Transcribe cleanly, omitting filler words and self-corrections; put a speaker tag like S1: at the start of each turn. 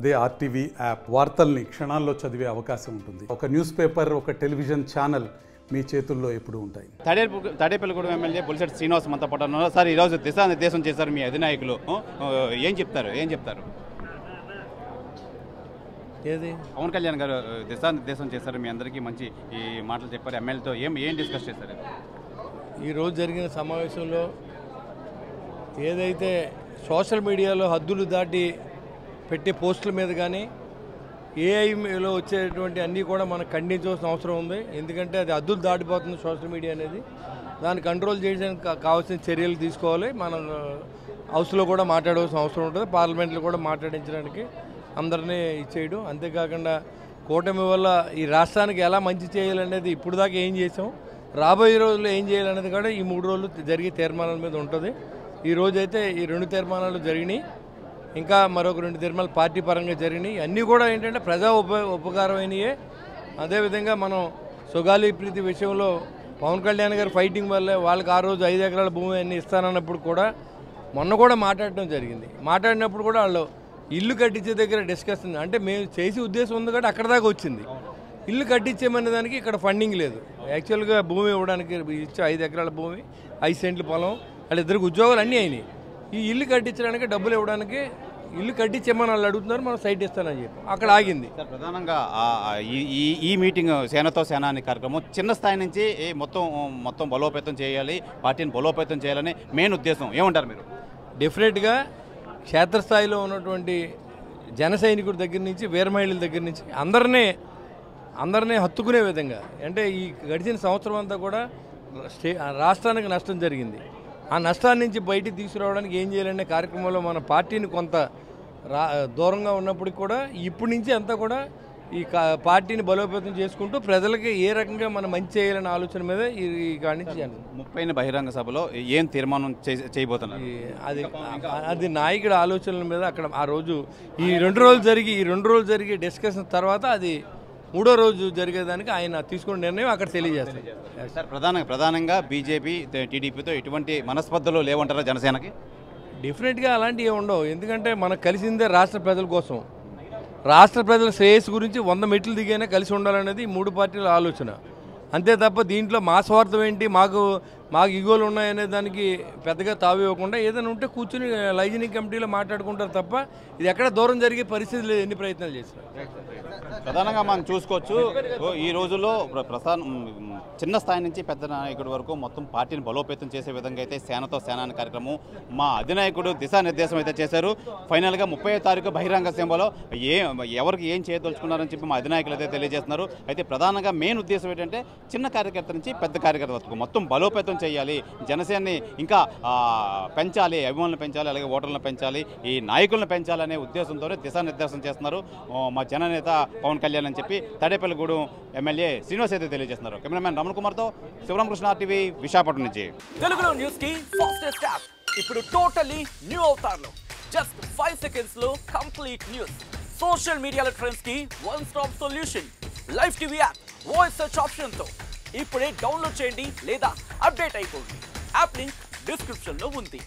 S1: అదే RTV app వార్తల్ని క్షణాల్లో చదివే అవకాశం ఉంటుంది. ఒక న్యూస్ పేపర్, ఒక టెలివిజన్ ఛానల్ మీ చేతుల్లో ఎప్పుడు ఉంటాయి.
S2: తాడేపల్లిగూడెం ఎమ్మెల్యే బొలిశెట్టి శ్రీనివాస్ మనతో పాటు ఉన్నారు. సార్, ఈరోజు దిశానిర్దేశం చేశారు మీ అధినాయకులు. ఏం చెప్తారు?
S3: ఏది
S2: పవన్ కళ్యాణ్ గారు దిశానిర్దేశం చేశారు, మీ అందరికీ మంచి ఈ మాటలు చెప్పారు. ఎమ్మెల్యేతో ఏం డిస్కస్ చేశారు?
S3: ఈరోజు జరిగిన సమావేశంలో ఏదైతే సోషల్ మీడియాలో హద్దులు దాటి పెట్టే పోస్టుల మీద కానీ ఏఐలో వచ్చేటువంటి అన్నీ కూడా మనం ఖండించవలసిన అవసరం ఉంది. ఎందుకంటే అది హద్దులు దాటిపోతుంది సోషల్ మీడియా అనేది. దాన్ని కంట్రోల్ చేయడానికి కావాల్సిన చర్యలు తీసుకోవాలి. మనం హౌస్లో కూడా మాట్లాడవలసిన అవసరం ఉంటుంది, పార్లమెంట్లో కూడా మాట్లాడించడానికి అందరినీ ఇచ్చేయడం. అంతేకాకుండా కూటమి వల్ల ఈ రాష్ట్రానికి ఎలా మంచి చేయాలనేది ఇప్పుడు దాకా ఏం చేసాం, రాబోయే రోజుల్లో ఏం చేయాలనేది కూడా ఈ 3 రోజులు జరిగే తీర్మానాల మీద ఉంటుంది. ఈ రోజైతే ఈ 2 తీర్మానాలు జరిగినాయి, ఇంకా మరొక 2 తీర్మానాలు పార్టీ పరంగా జరిగినాయి. అన్నీ కూడా ఏంటంటే ప్రజా ఉపకారమైనయే. అదేవిధంగా మనం సుగాలి ప్రీతి విషయంలో పవన్ కళ్యాణ్ గారు ఫైటింగ్ వల్లే వాళ్ళకి ఆ రోజు 5 ఎకరాల భూమి అన్నీ ఇస్తానన్నప్పుడు కూడా మొన్న కూడా మాట్లాడటం జరిగింది. మాట్లాడినప్పుడు కూడా వాళ్ళు ఇల్లు కట్టించే దగ్గర డిస్కషన్, అంటే మేము చేసే ఉద్దేశం ఉంది కాబట్టి అక్కడ దాకా వచ్చింది. ఇల్లు కట్టించేమనే దానికి ఇక్కడ ఫండింగ్ లేదు. యాక్చువల్గా భూమి ఇవ్వడానికి ఇచ్చే 5 ఎకరాల భూమి, 5 సెంట్ల పొలం, వాళ్ళిద్దరికి ఉద్యోగాలు అన్నీ అయినాయి. ఈ ఇల్లు కట్టించడానికి డబ్బులు ఇవ్వడానికి ఇల్లు కట్టించేమని వాళ్ళు అడుగుతున్నారు, మనం సైట్ ఇస్తానని చెప్పి అక్కడ ఆగింది.
S2: ప్రధానంగా ఈ మీటింగ్ సేనతో సేన అనే కార్యక్రమం చిన్న స్థాయి నుంచి మొత్తం బలోపేతం చేయాలి, పార్టీని బలోపేతం చేయాలని మెయిన్ ఉద్దేశం. ఏమంటారు మీరు?
S3: డెఫినెట్గా క్షేత్రస్థాయిలో ఉన్నటువంటి జన సైనికుడి దగ్గర నుంచి వీర మహిళల దగ్గర నుంచి అందరినీ హత్తుకునే విధంగా, అంటే ఈ గడిచిన సంవత్సరం అంతా కూడా రాష్ట్రానికి నష్టం జరిగింది. ఆ నష్టాన్ని నుంచి బయటికి తీసుకురావడానికి ఏం చేయాలనే కార్యక్రమంలో మన పార్టీని కొంత దూరంగా ఉన్నప్పటికి కూడా ఇప్పటి నుంచి అంతా కూడా ఈ పార్టీని బలోపేతం చేసుకుంటూ ప్రజలకి ఏ రకంగా మనం మంచి చేయాలనే ఆలోచన మీద ఈ కాడి నుంచి
S2: 30న బహిరంగ సభలో ఏం తీర్మానం చేయబోతున్నారు?
S3: అది నాయకుడి ఆలోచనల మీద అక్కడ ఆ రోజు ఈ 2 రోజులు జరిగి డిస్కషన్ తర్వాత అది 3వ రోజు జరిగేదానికి ఆయన తీసుకున్న నిర్ణయం అక్కడ తెలియజేస్తారు.
S2: సార్, ప్రధానంగా బీజేపీ టీడీపీతో ఎటువంటి మనస్పర్ధలు లేవంటారా జనసేనకి?
S3: డెఫినెట్గా అలాంటివి ఉండవు. ఎందుకంటే మనకు కలిసిందే రాష్ట్ర ప్రజల కోసం, రాష్ట్ర ప్రజల శ్రేయస్సు గురించి 100 మెట్లు దిగైనా కలిసి ఉండాలనేది 3 పార్టీల ఆలోచన. అంతే తప్ప దీంట్లో మా స్వార్థం ఏంటి, మాకు ఇగోలు ఉన్నాయనే దానికి పెద్దగా తావివ్వకుండా ఏదైనా ఉంటే కూర్చుని లైజనింగ్ కమిటీలో మాట్లాడుకుంటారు తప్ప ఇది ఎక్కడ దూరం జరిగే పరిస్థితి లేదు, ఎన్ని ప్రయత్నాలు చేసినా.
S2: ప్రధానంగా మనం చూసుకోవచ్చు, ఈ రోజుల్లో చిన్న స్థాయి నుంచి పెద్ద నాయకుడి వరకు మొత్తం పార్టీని బలోపేతం చేసే విధంగా అయితే సేనతో సేన అనే కార్యక్రమం మా అధినాయకుడు దిశానిర్దేశం అయితే చేశారు. ఫైనల్గా 30వ తారీఖు బహిరంగ సభలో ఎవరికి ఏం చేయదలుచుకున్నారని చెప్పి మా అధినాయకులు అయితే తెలియజేస్తున్నారు. అయితే ప్రధానంగా మెయిన్ ఉద్దేశం ఏంటంటే చిన్న కార్యకర్త నుంచి పెద్ద కార్యకర్త వరకు మొత్తం బలోపేతం చేయాలి, జనసేనని ఇంకా పెంచాలి, అభిమానులను పెంచాలి, అలాగే ఓటర్లను పెంచాలి, ఈ నాయకులను పెంచాలనే ఉద్దేశంతోనే దిశానిర్దేశం చేస్తున్నారు మా జననేత పవన్ కళ్యాణ్ అని చెప్పి తాడేపల్లిగూడెం ఎమ్మెల్యే శ్రీనివాస్ అయితే తెలియజేస్తున్నారు. కెమెరామెన్ రమణ కుమార్తో శివరామకృష్ణ టీవీ విశాఖపట్నం నుంచి.
S4: తెలుగులో న్యూస్ కి ఫాస్టెస్ట్ యాప్ ఇప్పుడు టోటల్లీ న్యూ అవతార్లో జస్ట్ 5 సెకండ్స్ లో కంప్లీట్ న్యూస్. సోషల్ మీడియాలో ట్రెండ్స్ కి one stop solution. Live TV app voice search option తో ఇప్పుడే డౌన్లోడ్ చేయండి లేదా అప్డేట్ అయిపోండి. యాప్ లింక్ డిస్క్రిప్షన్ లో ఉంది.